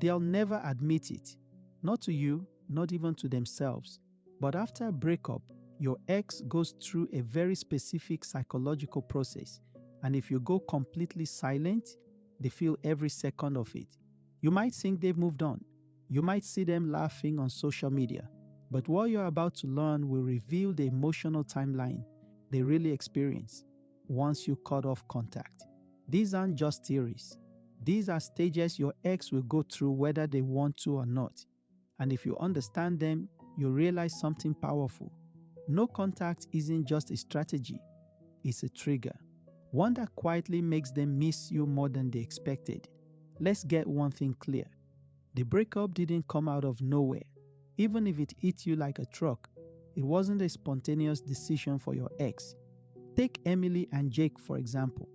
They'll never admit it. Not to you, not even to themselves. But after a breakup, your ex goes through a very specific psychological process. And if you go completely silent, they feel every second of it. You might think they've moved on. You might see them laughing on social media. But what you're about to learn will reveal the emotional timeline they really experience once you cut off contact. These aren't just theories. These are stages your ex will go through whether they want to or not. And if you understand them, you'll realize something powerful. No contact isn't just a strategy, it's a trigger. One that quietly makes them miss you more than they expected. Let's get one thing clear. The breakup didn't come out of nowhere. Even if it hit you like a truck, it wasn't a spontaneous decision for your ex. Take Emily and Jake, for example.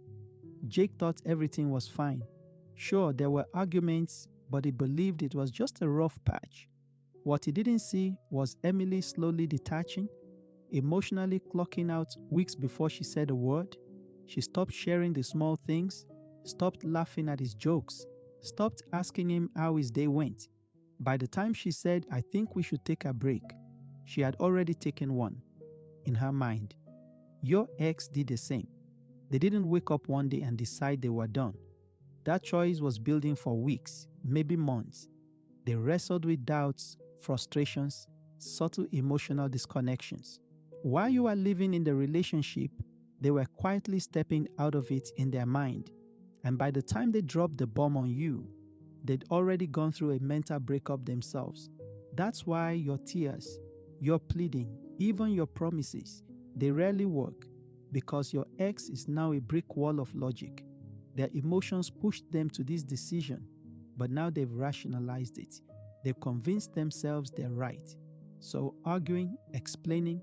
Jake thought everything was fine. Sure, there were arguments, but he believed it was just a rough patch. What he didn't see was Emily slowly detaching, emotionally clocking out weeks before she said a word. She stopped sharing the small things, stopped laughing at his jokes, stopped asking him how his day went. By the time she said, "I think we should take a break," she had already taken one in her mind. Your ex did the same. They didn't wake up one day and decide they were done. That choice was building for weeks, maybe months. They wrestled with doubts, frustrations, subtle emotional disconnections. While you were living in the relationship, they were quietly stepping out of it in their mind. And by the time they dropped the bomb on you, they'd already gone through a mental breakup themselves. That's why your tears, your pleading, even your promises, they rarely work, because your ex is now a brick wall of logic. Their emotions pushed them to this decision, but now they've rationalized it. They've convinced themselves they're right. So arguing, explaining,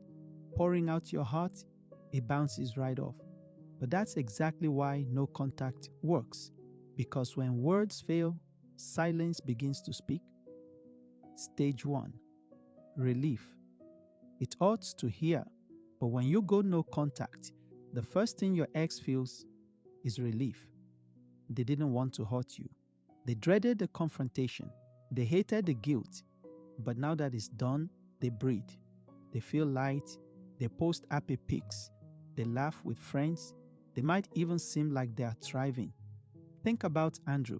pouring out your heart, it bounces right off. But that's exactly why no contact works. Because when words fail, silence begins to speak. Stage 1. Relief. It hurts to hear, but when you go no contact, the first thing your ex feels is relief. They didn't want to hurt you. They dreaded the confrontation. They hated the guilt. But now that it's done, they breathe. They feel light. They post happy pics. They laugh with friends. They might even seem like they are thriving. Think about Andrew.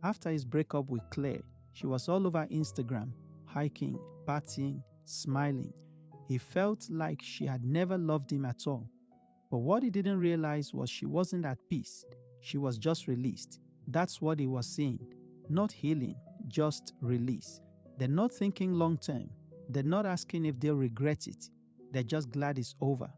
After his breakup with Claire, she was all over Instagram, hiking, partying, smiling. He felt like she had never loved him at all. But what he didn't realize was she wasn't at peace. She was just released. That's what he was seeing. Not healing, just release. They're not thinking long term. They're not asking if they'll regret it. They're just glad it's over.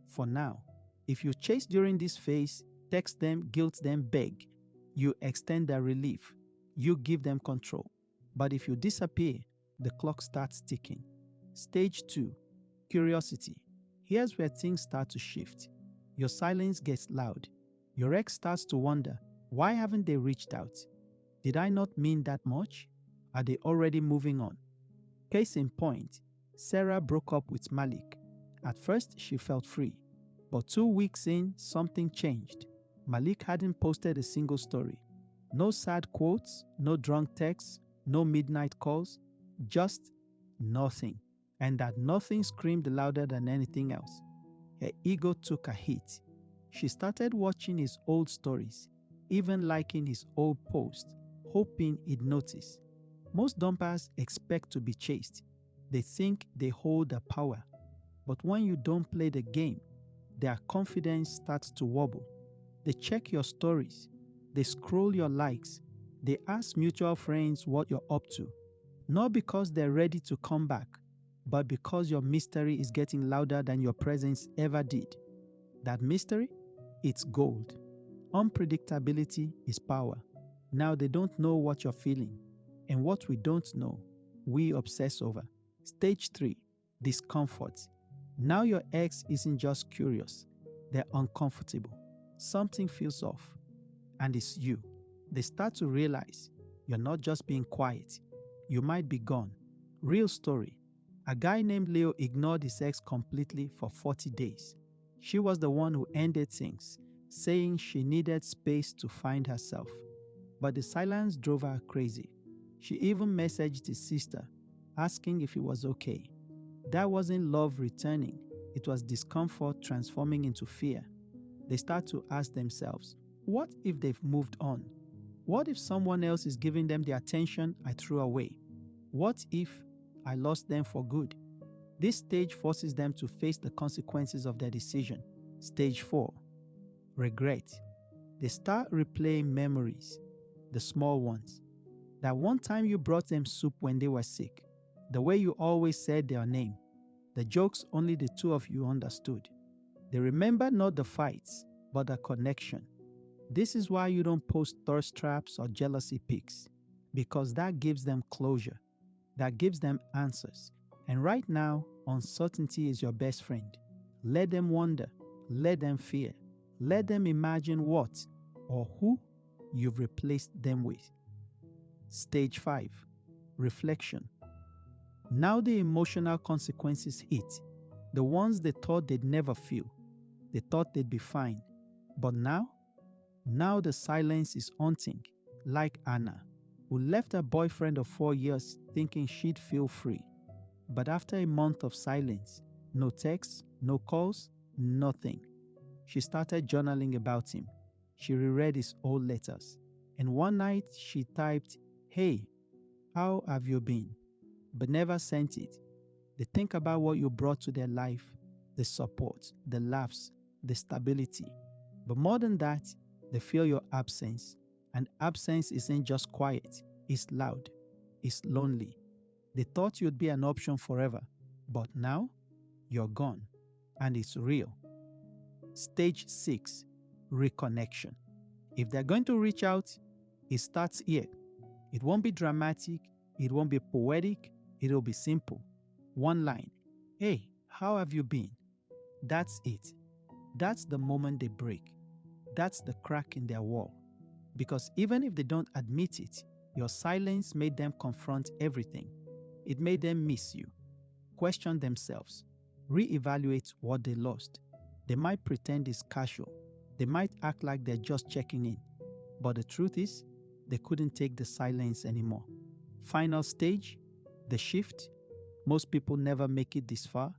For now. If you chase during this phase, text them, guilt them, beg, you extend their relief. You give them control. But if you disappear, the clock starts ticking. Stage 2. Curiosity. Here's where things start to shift. Your silence gets loud. Your ex starts to wonder, why haven't they reached out? Did I not mean that much? Are they already moving on? Case in point, Sarah broke up with Malik. At first, she felt free. But 2 weeks in, something changed. Malik hadn't posted a single story. No sad quotes, no drunk texts, no midnight calls, just nothing. And that nothing screamed louder than anything else. Her ego took a hit. She started watching his old stories, even liking his old posts, hoping he'd notice. Most dumpers expect to be chased. They think they hold the power. But when you don't play the game, their confidence starts to wobble. They check your stories. They scroll your likes. They ask mutual friends what you're up to. Not because they're ready to come back, but because your mystery is getting louder than your presence ever did. That mystery? It's gold. Unpredictability is power. Now they don't know what you're feeling. And what we don't know, we obsess over. Stage 3. Discomfort. Now your ex isn't just curious. They're uncomfortable. Something feels off. And it's you. They start to realize you're not just being quiet. You might be gone. Real story. A guy named Leo ignored his ex completely for 40 days. She was the one who ended things, saying she needed space to find herself. But the silence drove her crazy. She even messaged his sister, asking if he was okay. That wasn't love returning, it was discomfort transforming into fear. They start to ask themselves, what if they've moved on? What if someone else is giving them the attention I threw away? What if I lost them for good? This stage forces them to face the consequences of their decision. Stage 4. Regret. They start replaying memories, the small ones. That one time you brought them soup when they were sick, the way you always said their name, the jokes only the two of you understood. They remember not the fights, but the connection. This is why you don't post thirst traps or jealousy pics, because that gives them closure, that gives them answers. And right now, uncertainty is your best friend. Let them wonder, let them fear, let them imagine what or who you've replaced them with. Stage 5. Reflection. Now the emotional consequences hit, the ones they thought they'd never feel. They thought they'd be fine. But now the silence is haunting, like Anna, who left her boyfriend of 4 years thinking she'd feel free. But after a month of silence, no texts, no calls, nothing, she started journaling about him. She reread his old letters. And one night she typed, "Hey, how have you been?" But never sent it. They think about what you brought to their life, the support, the laughs, the stability. But more than that, they feel your absence. And absence isn't just quiet, it's loud, it's lonely. They thought you'd be an option forever, but now you're gone, and it's real. Stage 6. Reconnection. If they're going to reach out, it starts here. It won't be dramatic, it won't be poetic, it'll be simple. One line, "Hey, how have you been?" That's it. That's the moment they break. That's the crack in their wall. Because even if they don't admit it, your silence made them confront everything. It made them miss you, question themselves, reevaluate what they lost. They might pretend it's casual. They might act like they're just checking in. But the truth is, they couldn't take the silence anymore. Final stage, the shift. Most people never make it this far.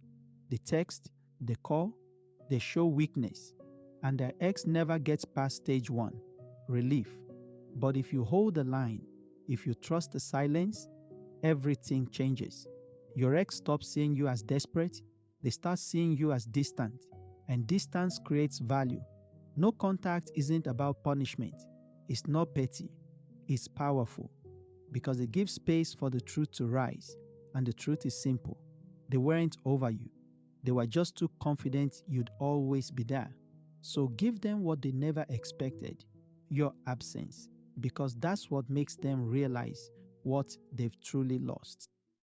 They text, they call, they show weakness, and their ex never gets past stage 1, relief. But if you hold the line, if you trust the silence, everything changes. Your ex stops seeing you as desperate, they start seeing you as distant, and distance creates value. No contact isn't about punishment. It's not petty. It's powerful because it gives space for the truth to rise. And the truth is simple. They weren't over you. They were just too confident you'd always be there. So give them what they never expected, your absence, because that's what makes them realize what they've truly lost.